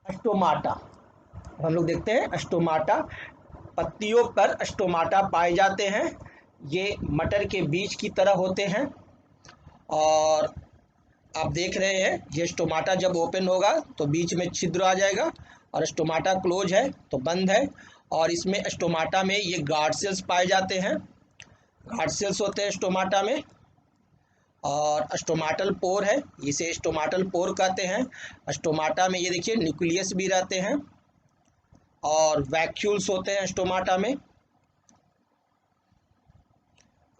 Stomata, हम लोग देखते हैं स्टोमाटा, पत्तियों पर स्टोमाटा पाए जाते हैं। ये मटर के बीज की तरह होते हैं और आप देख रहे हैं ये स्टोमाटा जब ओपन होगा तो बीच में छिद्र आ जाएगा और स्टोमाटा क्लोज है तो बंद है। और इसमें स्टोमाटा में ये गार्ड सेल्स पाए जाते हैं, गार्ड सेल्स होते हैं स्टोमाटा में। और स्टोमाटल पोर है, इसे स्टोमाटल पोर कहते हैं। स्टोमाटा में ये देखिए न्यूक्लियस भी रहते हैं और वैक्यूल्स होते हैं स्टोमाटा में।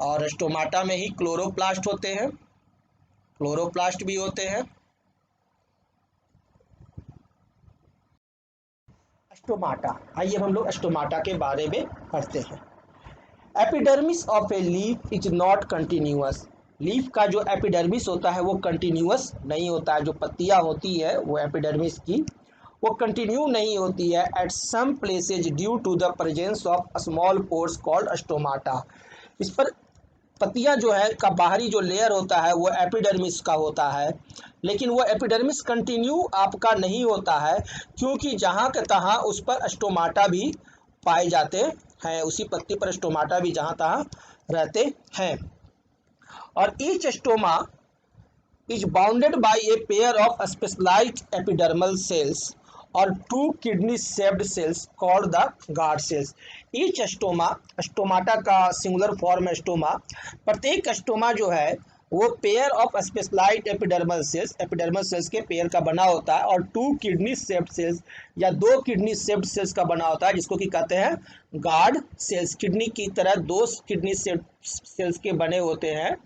और स्टोमाटा में ही क्लोरोप्लास्ट होते हैं, क्लोरोप्लास्ट भी होते हैं। स्टोमाटा, आइए हम लोग स्टोमाटा के बारे में पढ़ते हैं। Epidermis of a leaf is not continuous. Leaf का जो एपिडर्मिस होता है वो कंटिन्यूअस नहीं होता है। जो पत्तियां होती है वो एपिडर्मिस की वो कंटिन्यू नहीं होती है at some places due to the presence of small pores called stomata. इस पर पत्तियां जो है का बाहरी जो लेयर होता है वो एपिडर्मिस का होता है, लेकिन वो एपिडर्मिस कंटिन्यू आपका नहीं होता है क्योंकि जहाँ के तहाँ उस पर स्टोमाटा भी पाए जाते हैं, उसी पत्ती पर स्टोमाटा भी जहाँ तहाँ रहते हैं। और each stoma is bounded by a pair of specialized epidermal cells or two kidney shaped cells called the guard cells. Each stoma, stomata का सिंगुलर फॉर्म है स्टोमा, प्रत्येक स्टोमा जो है वो pair of specialized epidermal cells के pair का बना होता है और टू किडनी शेप्ड सेल्स या दो किडनी शेप्ड सेल्स का बना होता है जिसको कि कहते हैं गार्ड सेल्स। किडनी की तरह दो किडनी शेप्ड सेल्स के बने होते हैं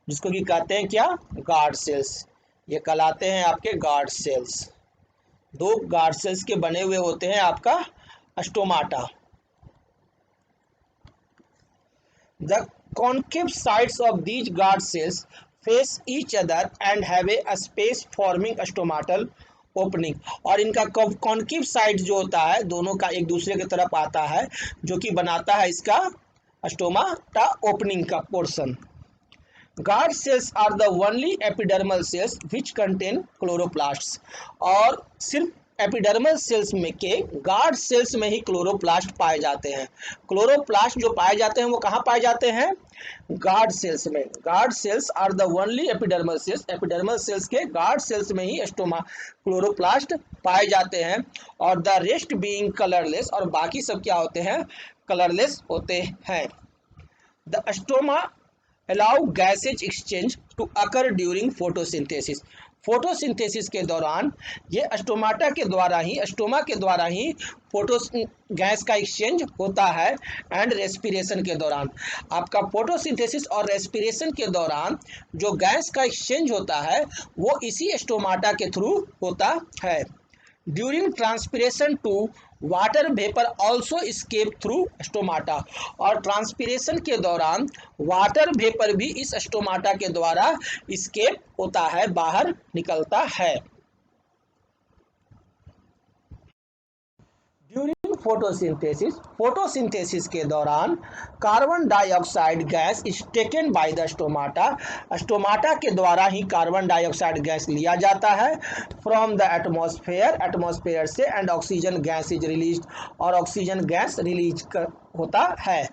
जिसको कि कहते हैं क्या, गार्ड सेल्स। ये कहलाते हैं आपके गार्ड सेल्स। दो गार्ड सेल्स के बने हुए होते हैं आपका stomata. The concave sides of these guard cells face each other and have a space forming stomatal opening. और इनका कॉन्केव साइड जो होता है दोनों का एक दूसरे की तरफ आता है जो कि बनाता है इसका स्टोमाटा ओपनिंग का portion. Guard cells are the only epidermal cells which contain chloroplasts. और सिर्फ एपिडर्मल सेल्स में के गार्ड सेल्स में ही क्लोरोप्लास्ट पाए जाते हैं। क्लोरोप्लास्ट जो पाए जाते हैं वो कहाँ पाए जाते हैं, गार्ड सेल्स में। Guard cells are the only epidermal cells, epidermal cells के गार्ड सेल्स में ही स्टोमा क्लोरोप्लास्ट पाए जाते हैं। और द रेस्ट बीइंग कलरलेस, और बाकी सब क्या होते हैं, कलरलेस होते हैं। The stoma allow gases exchange to occur during photosynthesis। Photosynthesis के दौरान ये स्टोमाटा के द्वारा ही, स्टोमा के द्वारा ही फोटो गैस का एक्सचेंज होता है। एंड रेस्पिरेशन के दौरान, आपका फोटोसिंथेसिस और रेस्पिरेशन के दौरान जो गैस का एक्सचेंज होता है वो इसी स्टोमाटा के थ्रू होता है। During transpiration too water vapour also escape through stomata. और ट्रांसपिरेशन के दौरान वाटर वेपर भी इस स्टोमाटा के द्वारा स्केप होता है, बाहर निकलता है। ड्यूरिंग फोटोसिंथेसिस, फोटोसिंथेसिस के दौरान carbon dioxide gas is taken by the stomata. Stomata के द्वारा ही कार्बन डाइऑक्साइड गैस लिया जाता है फ्रॉम द एटमॉस्फेयर, एटमॉस्फेयर से, and oxygen gas is release, और ऑक्सीजन गैस रिलीज होता है।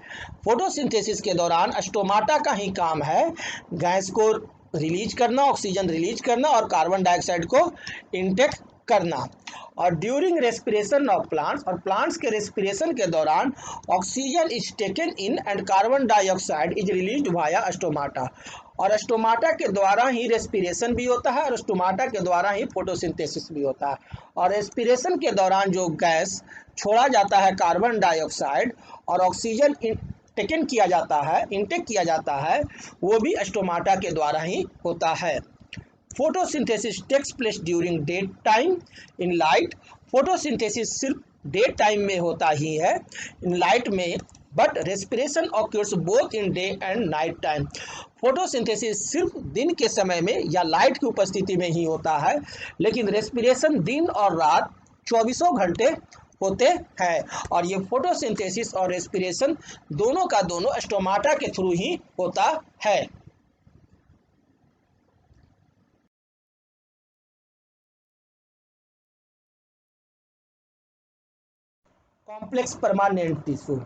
फोटोसिंथेसिस के दौरान स्टोमाटा का ही काम है गैस को रिलीज करना, ऑक्सीजन रिलीज करना और कार्बन डाइऑक्साइड को इनटेक करना। और ड्यूरिंग रेस्पिरेशन ऑफ प्लांट्स, और प्लांट्स के रेस्पिरेशन के दौरान oxygen is taken in and carbon dioxide is released via stomata. और स्टोमाटा के द्वारा ही रेस्पिरेशन भी होता है और स्टोमाटा के द्वारा ही फोटोसिंथेसिस भी होता है। और रेस्पिरेशन के दौरान जो गैस छोड़ा जाता है कार्बन डाइऑक्साइड और ऑक्सीजन टेकन किया जाता है, इनटेक किया जाता है, वो भी स्टोमाटा के द्वारा ही होता है। Photosynthesis takes place during day time in light. Photosynthesis सिर्फ डे टाइम में होता ही है, इन लाइट में, but respiration occurs both in day and night time. Photosynthesis सिर्फ दिन के समय में या लाइट की उपस्थिति में ही होता है, लेकिन रेस्पिरेशन दिन और रात 24 घंटे होते हैं। और ये फोटोसिंथेसिस और रेस्पिरेशन दोनों का दोनों स्टोमाटा के थ्रू ही होता है। Complex permanent tissue.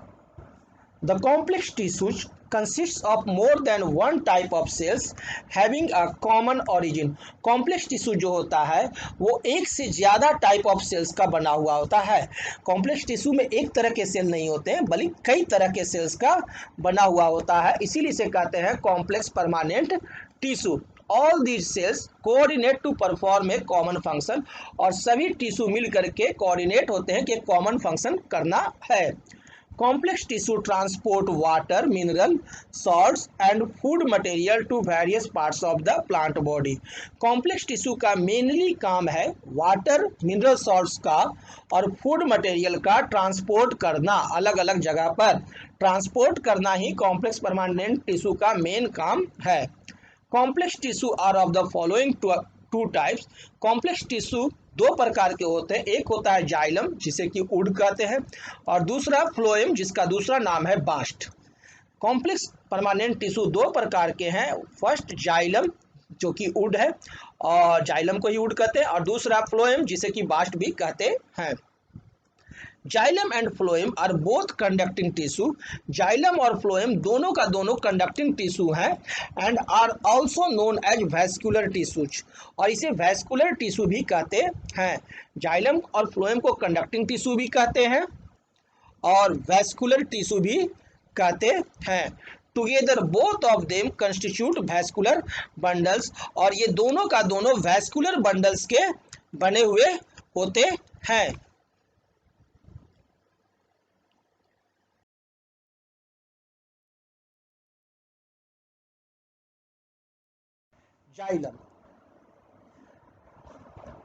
The complex tissues consists of more than one type of cells having a common origin. Complex tissue जो होता है वो एक से ज़्यादा टाइप ऑफ सेल्स का बना हुआ होता है। कॉम्प्लेक्स टिश्यू में एक तरह के सेल नहीं होते हैं बल्कि कई तरह के सेल्स का बना हुआ होता है, इसीलिए इसे कहते हैं complex permanent tissue. All these cells coordinate to perform a common function, और सभी टिश्यू मिल करके कोऑर्डिनेट होते हैं कि कॉमन फंक्शन करना है। Complex tissue transport water, mineral, salts and food material to various parts of the plant body. Complex tissue का mainly काम है वाटर, मिनरल सॉल्ट्स का और फूड मटेरियल का ट्रांसपोर्ट करना, अलग अलग जगह पर ट्रांसपोर्ट करना ही कॉम्प्लेक्स परमानेंट टिश्यू का मेन काम है। Complex tissue are of the following two types. Complex tissue दो प्रकार के होते हैं, एक होता है जाइलम जिसे कि उड कहते हैं और दूसरा फ्लोएम जिसका दूसरा नाम है बास्ट। कॉम्प्लेक्स परमानेंट टिश्यू दो प्रकार के हैं, फर्स्ट जाइलम जो कि उड है और जाइलम को ही उड कहते हैं, और दूसरा फ्लोएम जिसे कि बास्ट भी कहते हैं। Xylem and phloem are both conducting tissue. Xylem और फ्लोएम दोनों का दोनों कंडक्टिंग टिश्यू हैं and are also known as vascular tissues, और इसे वैस्कुलर टिश्यू भी कहते हैं। जाइलम और फ्लोएम को कंडक्टिंग टिश्यू भी कहते हैं और वैस्कुलर टिश्यू भी कहते हैं। Together both of them constitute vascular bundles, और ये दोनों का दोनों वैस्कुलर बंडल्स के बने हुए होते हैं। Xylem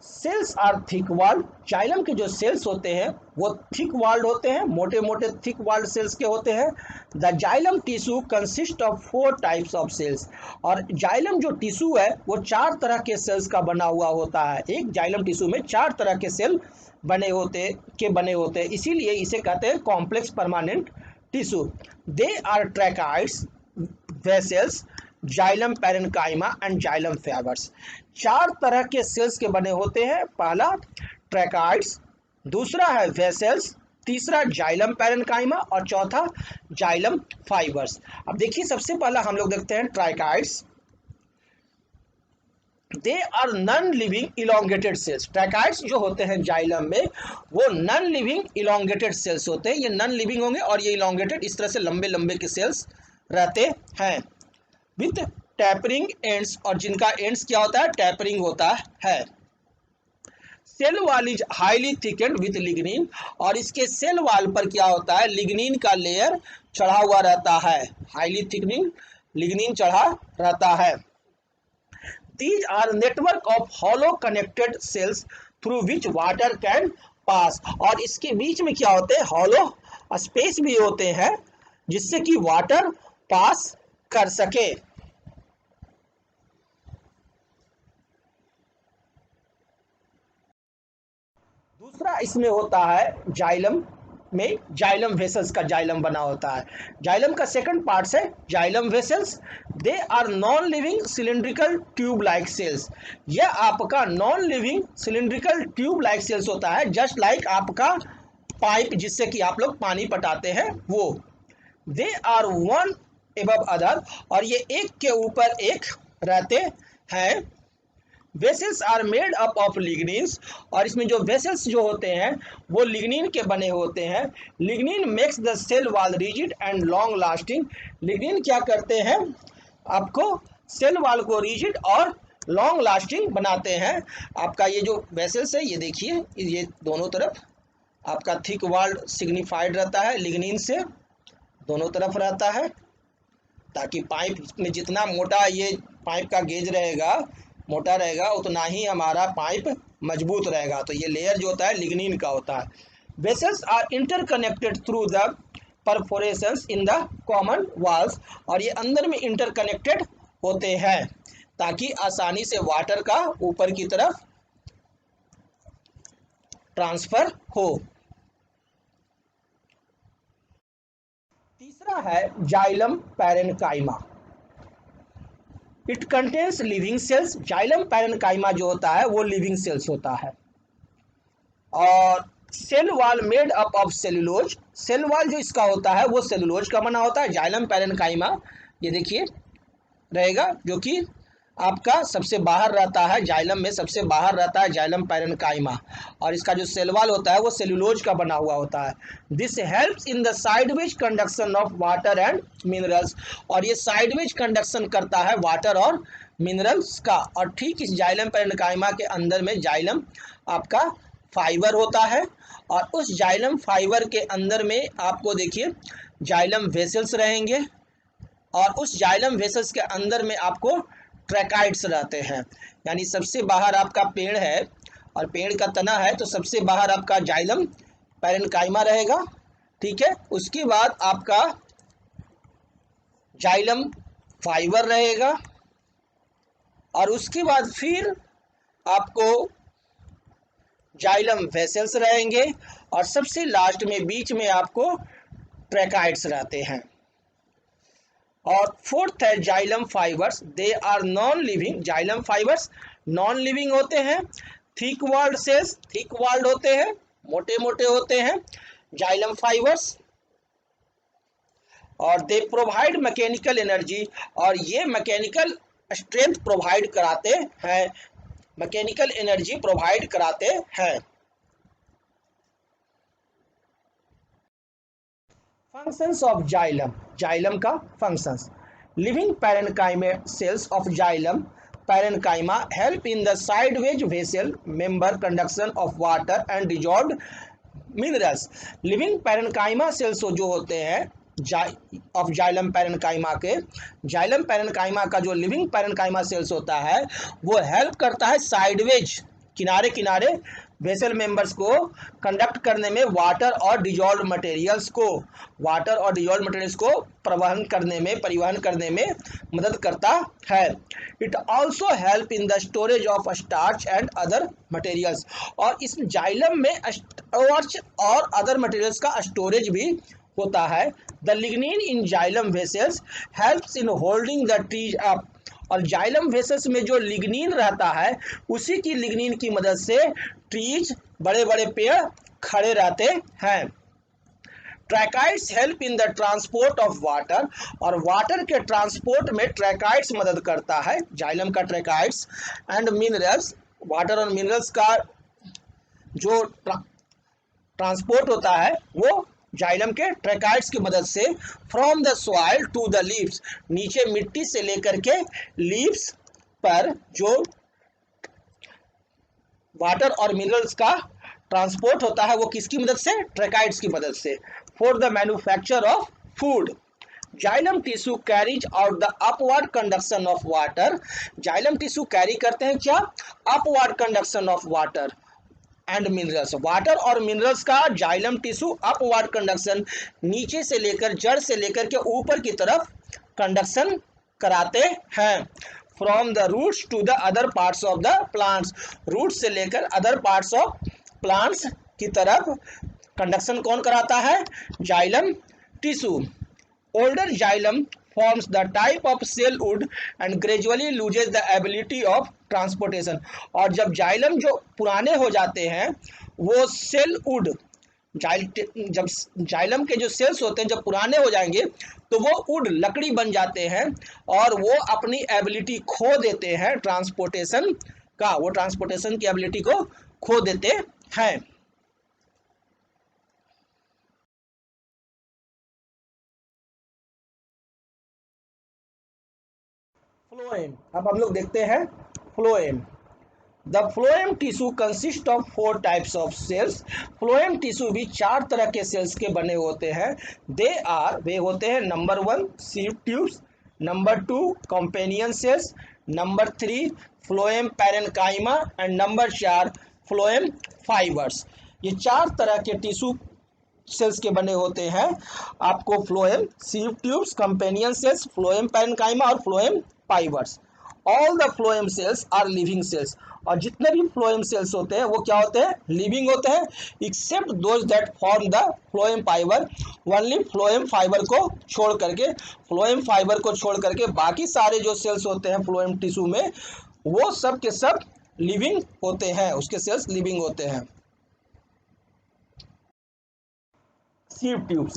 cells are thick walled. Xylem के जो सेल्स होते हैं वो थिक वॉल्ड होते हैं, मोटे मोटे थिक वॉल्ड सेल्स के होते हैं। The xylem tissue consist of 4 types of cells, और जाइलम जो टिश्यू है वो 4 तरह के सेल्स का बना हुआ होता है। एक जाइलम टिश्यू में 4 तरह के सेल बने होते हैं, इसीलिए इसे कहते हैं complex permanent tissue. They are tracheids, vessels, xylem parenchyma and xylem fibres. 4 तरह के सेल्स के बने होते हैं, पहला ट्रैकाइड्स, दूसरा है वेसल्स, तीसरा जाइलम पैरेन्काइमा और चौथा जाइलम फाइबर्स। अब देखिए सबसे पहला हम लोग देखते हैं tracheids. They are non living elongated cells. Tracheids जो होते हैं जाइलम में वो नॉन लिविंग इलोंगेटेड सेल्स होते हैं, ये नॉन लिविंग होंगे और ये इलोंगेटेड इस तरह से लंबे लंबे के सेल्स रहते हैं विथ टैपरिंग एंड्स, और जिनका एंड्स क्या होता है, टैपरिंग होता है। Cell wall is highly thickened with lignin, और इसके सेल वॉल पर क्या होता है, लिग्निन का लेयर चढ़ा हुआ रहता है, हाईली थिकनिंग लिग्निन चढ़ा रहता है। These are network of hollow connected cells through which water can pass, और इसके बीच में क्या होते हैं, हॉलो स्पेस भी होते हैं जिससे कि वाटर पास कर सके। दूसरा इसमें होता है जाइलम में जाइलम वेसल्स का जाइलम बना होता है। जाइलम का सेकंड पार्ट है xylem vessels. They are non living cylindrical tube like cells. यह आपका non living cylindrical tube like cells होता है, जस्ट लाइक आपका पाइप जिससे कि आप लोग पानी पटाते हैं वो। They are one above other, और ये एक के ऊपर एक रहते हैं। Vessels are made up of lignins, और इसमें जो वेसल्स जो होते हैं वो लिग्निन के बने होते हैं। Lignin makes the cell wall rigid and long lasting. Lignin क्या करते हैं, आपको सेल वॉल को रिजिड और लॉन्ग लास्टिंग बनाते हैं। आपका ये जो वेसल्स है ये देखिए, ये दोनों तरफ आपका थिक वॉल सिग्निफाइड रहता है लिग्निन से, दोनों तरफ रहता है, ताकि पाइप में जितना मोटा ये पाइप का गेज रहेगा, मोटा रहेगा, उतना ही हमारा पाइप मजबूत रहेगा। तो ये लेयर जो होता है लिग्निन का होता है। Vessels are interconnected through the perforations in the common walls, और ये अंदर में इंटरकनेक्टेड होते हैं ताकि आसानी से वाटर का ऊपर की तरफ ट्रांसफर हो। तीसरा है xylem parenchyma. It contains living cells. Xylem parenchyma जो होता है वो लिविंग सेल्स होता है, और cell wall made up of cellulose, cell wall जो इसका होता है वो सेलुलोज का बना होता है। जाइलम पैरेन्काइमा ये देखिए रहेगा, जो कि आपका सबसे बाहर रहता है, जाइलम में सबसे बाहर रहता है जाइलम पैरेन्काइमा, और इसका जो सेल वॉल होता है वो सेलुलोज का बना हुआ होता है। This helps in the sideways conduction of water and minerals, और ये साइडवेज कंडक्शन करता है वाटर और मिनरल्स का। और ठीक इस जाइलम पैरेन्काइमा के अंदर में जाइलम आपका फाइबर होता है, और उस जाइलम फाइबर के अंदर में आपको देखिए जाइलम वेसल्स रहेंगे, और उस जाइलम वेसल्स के अंदर में आपको ट्रैकाइड्स रहते हैं। यानी सबसे बाहर आपका पेड़ है और पेड़ का तना है, तो सबसे बाहर आपका जाइलम पैरेन्काइमा रहेगा, ठीक है। उसके बाद आपका जाइलम फाइबर रहेगा, और उसके बाद फिर आपको जाइलम वेसल्स रहेंगे, और सबसे लास्ट में बीच में आपको ट्रैकाइड्स रहते हैं। और फोर्थ है xylem fibres, they are non living, xylem fibres non living होते हैं। Thick walled cells, thick walled होते हैं, मोटे मोटे होते हैं जाइलम फाइबर्स, और दे प्रोवाइड मैकेनिकल एनर्जी, और ये मैकेनिकल स्ट्रेंथ प्रोवाइड कराते हैं, मैकेनिकल एनर्जी प्रोवाइड कराते हैं। फंक्शंस ऑफ जाइलम, जाइलम का functions. Living parenchyma sales of xylem parenchyma help in the sideways vessel member conduction of water and dissolved minerals. Living parenchyma sales जो होते हैं of xylem parenchyma के, xylem parenchyma का जो living parenchyma sales होता है वो हेल्प करता है साइडवेज, किनारे किनारे वेसल मेंबर्स को कंडक्ट करने में, वाटर और डिजॉल्व मटेरियल्स को, वाटर और डिजॉल्व मटेरियल्स को परिवहन करने में मदद करता है। It also help in the storage of starch and other materials, और इस जाइलम में स्टार्च और अदर मटेरियल्स का स्टोरेज भी होता है। The lignin in xylem vessels helps in holding the trees up, और जाइलम वेसल्स में जो लिग्निन रहता है उसी की लिग्निन की मदद से ट्रीज, बड़े बड़े पेड़ खड़े रहते हैं। Tracheids help in the transport of water, और वाटर के ट्रांसपोर्ट में ट्रैकाइड्स मदद करता है, जाइलम का ट्रैकाइड्स एंड मिनरल्स, वाटर और मिनरल्स का जो ट्रांसपोर्ट होता है वो जाइलम के ट्रैकाइड्स की मदद से from the soil to the leaves, नीचे मिट्टी से लेकर के लीव्स पर जो वाटर और मिनरल्स का ट्रांसपोर्ट होता है वो किसकी मदद से, ट्रैकाइड्स की मदद से। For the manufacture of food, xylem tissue carries out the upward conduction of water, xylem tissue carry करते हैं क्या, upward conduction of water and minerals, water और मिनरल्स का जाइलम टिश्यू अपवर्ड कंडक्शन, नीचे से लेकर, जड़ से लेकर के ऊपर की तरफ कंडक्शन कराते हैं। From the roots to the other parts of the plants, root से लेकर अदर पार्ट्स ऑफ प्लांट्स की तरफ कंडक्शन कौन कराता है, xylem tissue. Older xylem forms the type of cell wood and gradually loses the ability of transportation, और जब xylem जो पुराने हो जाते हैं वो सेल वुड, जब जाइलम के जो सेल्स होते हैं जब पुराने हो जाएंगे तो वो वुड, लकड़ी बन जाते हैं, और वो अपनी एबिलिटी खो देते हैं ट्रांसपोर्टेशन का, वो ट्रांसपोर्टेशन की एबिलिटी को खो देते हैं। फ्लोएम, अब हम लोग देखते हैं phloem. The phloem tissue consist of 4 types of cells, phloem tissue भी 4 तरह के सेल्स के बने होते हैं। वे होते हैं number 1 sieve tubes, number 2 companion cells, number 3 phloem parenchyma and number 4 phloem fibres. ये 4 तरह के टिश्यू सेल्स के बने होते हैं आपको, phloem, sieve tubes, companion cells, phloem parenchyma और phloem fibres. All the phloem cells are living cells, और जितने भी फ्लोएम सेल्स होते हैं वो क्या होते हैं, लिविंग होते हैं, except those that form the phloem fibre, only phloem fibre को छोड़ करके, फ्लोएम फाइबर को छोड़ करके बाकी सारे जो सेल्स होते हैं फ्लोएम टिश्यू में वो सब के सब लिविंग होते हैं, उसके सेल्स लिविंग होते हैं। Sieve tubes.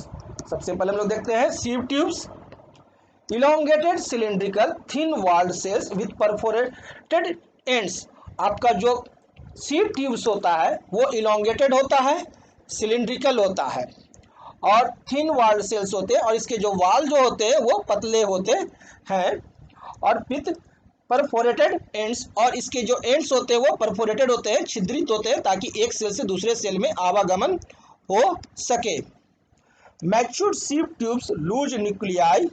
सबसे पहले हम लोग देखते हैं sieve tubes. Elongated cylindrical thin walled cells with perforated ends. आपका जो सीव ट्यूब्स होता है वो इलोंगेटेड होता है, सिलिंड्रिकल होता है और थिन वॉल्ड सेल्स होते हैं, और इसके जो वाल जो होते हैं वो पतले होते हैं और विथ परफोरेटेड एंड्स, और इसके जो एंड्स होते हैं वो परफोरेटेड होते हैं, छिद्रित होते हैं, ताकि एक सेल से दूसरे सेल में आवागमन हो सके। Matured sieve tubes lose nuclei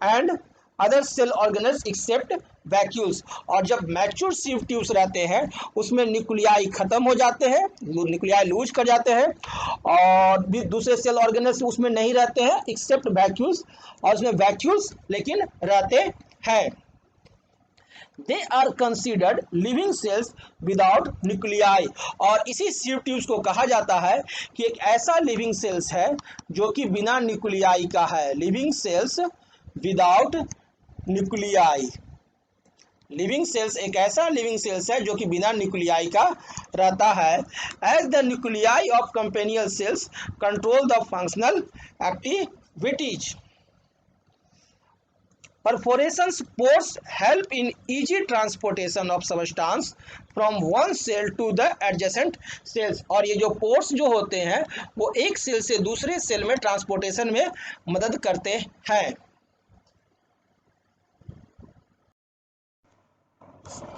and other cell organelles except vacuoles. और जब मैच्योर सीव ट्यूब्स रहते हैं उसमें न्यूक्लियाई खत्म हो जाते हैं, न्यूक्लियाई लूज कर जाते हैं, और भी दूसरे सेल ऑर्गेनल्स उसमें नहीं रहते हैं एक्सेप्ट वैक्यूल्स, और उसमें वैक्यूल्स लेकिन रहते हैं। They are considered living cells without nuclei. और इसी सीव ट्यूब्स को कहा जाता है कि एक ऐसा लिविंग सेल्स है जो कि बिना न्यूक्लियाई का है, living cells without nuclei. Living cells एक ऐसा लिविंग सेल्स है जो कि बिना न्यूक्लियाई का रहता है। As the nuclei of companion cells control the functional activities. Perforations pores help in easy transportation of substance from one cell to the adjacent cells। और ये जो पोर्स जो होते हैं वो एक सेल से दूसरे सेल में ट्रांसपोर्टेशन में मदद करते हैं।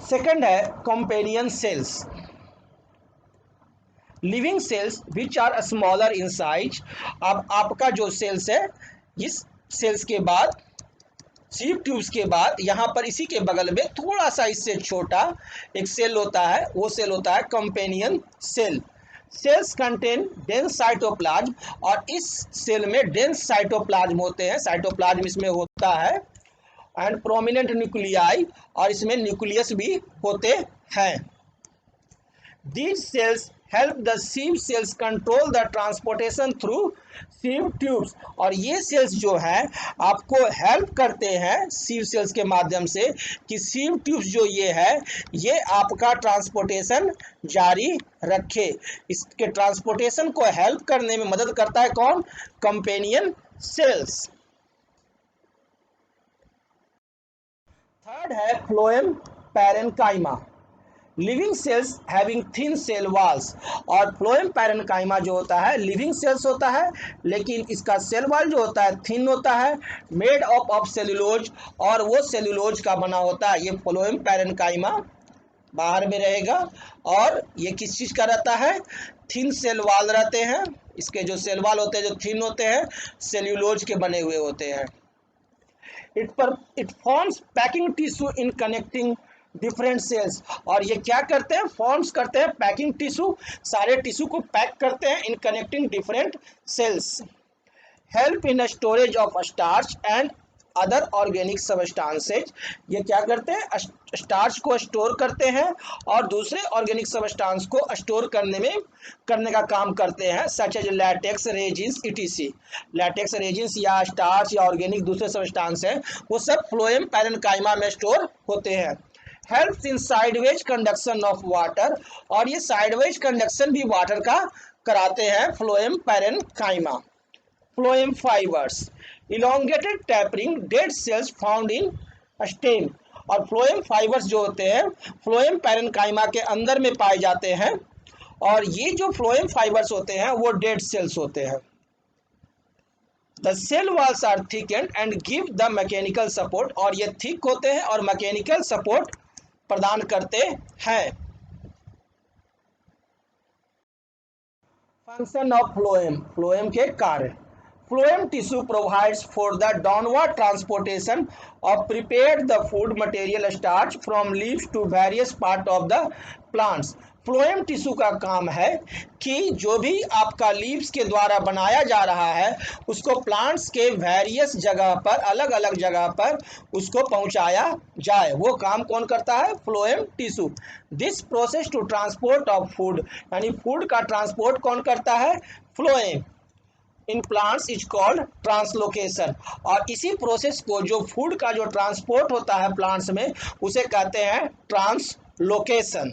सेकंड है companion cells. Living cells which are smaller in size. अब आपका जो सेल्स है, इस सेल्स के बाद सीव ट्यूब्स के बाद यहाँ पर इसी के बगल में थोड़ा सा इससे छोटा एक सेल होता है, वो सेल होता है companion cell. Cells contain dense cytoplasm, और इस सेल में डेंस साइटोप्लाज्म होते हैं, साइटोप्लाज्म इसमें होता है, एंड प्रोमिनेंट न्यूक्लियाई, और इसमें न्यूक्लियस भी होते हैं। These cells help the sieve cells control the transportation through sieve tubes। और ये सेल्स जो है आपको हेल्प करते हैं सीव सेल्स के माध्यम से कि सीव ट्यूब्स जो ये है ये आपका ट्रांसपोर्टेशन जारी रखे। इसके ट्रांसपोर्टेशन को हेल्प करने में मदद करता है कौन? Companion cells. थर्ड है phloem parenchyma. Living cells having thin cell walls. और फ्लोएम पैरेन्काइमा जो होता है लिविंग सेल्स होता है, लेकिन इसका सेल वॉल जो होता है थिन होता है, मेड ऑफ सेल्यूलोज, और वो सेल्यूलोज का बना होता है। ये फ्लोएम पैरेन्काइमा बाहर में रहेगा, और ये किस चीज़ का रहता है? थिन सेल वॉल रहते हैं। इसके जो सेल वॉल होते हैं जो थिन होते हैं, सेल्यूलोज के बने हुए होते हैं। It forms packing tissue in connecting different cells. और ये क्या करते हैं? फॉर्म्स करते हैं पैकिंग टिश्यू, सारे टिश्यू को पैक करते हैं in connecting different cells. Help in storage of starch and other organic substances. ये क्या करते हैं? स्टार्च को स्टोर करते हैं और दूसरे ऑर्गेनिक सबस्टांस को स्टोर करने का काम करते हैं, such as latex, resins, etc. Latex, resins या स्टार्च या ऑर्गेनिक दूसरे सबस्टांस हैं वो सब फ्लोएम पैरेन्काइमा में स्टोर होते हैं। Helps in sideways conduction of water. और ये साइडवेज कंडक्शन भी वाटर का कराते हैं phloem parenchyma. Phloem fibres elongated tapering dead cells found in stem. और फ्लोएम फाइबर्स जो होते हैं फ्लोएम पैरेन्काइमा के अंदर में पाए जाते हैं, और ये जो फ्लोएम फाइबर्स होते हैं वो डेड सेल्स होते हैं। The cell walls are thickened and give the mechanical support. और ये थिक होते हैं और मैकेनिकल सपोर्ट प्रदान करते हैं। Function of phloem. फ्लोएम के कार्य। Phloem tissue provides for the downward transportation of prepared the food material starch from leaves to various part of the plants. Phloem tissue का काम है कि जो भी आपका लीव्स के द्वारा बनाया जा रहा है उसको प्लांट्स के वेरियस जगह पर, अलग अलग जगह पर उसको पहुंचाया जाए। वो काम कौन करता है? Phloem tissue. This process to transport of food, यानी फूड का ट्रांसपोर्ट कौन करता है? Phloem. In plants is called translocation. और इसी प्रोसेस को, जो फूड का जो ट्रांसपोर्ट होता है प्लांट्स में, उसे कहते हैं ट्रांसलोकेशन।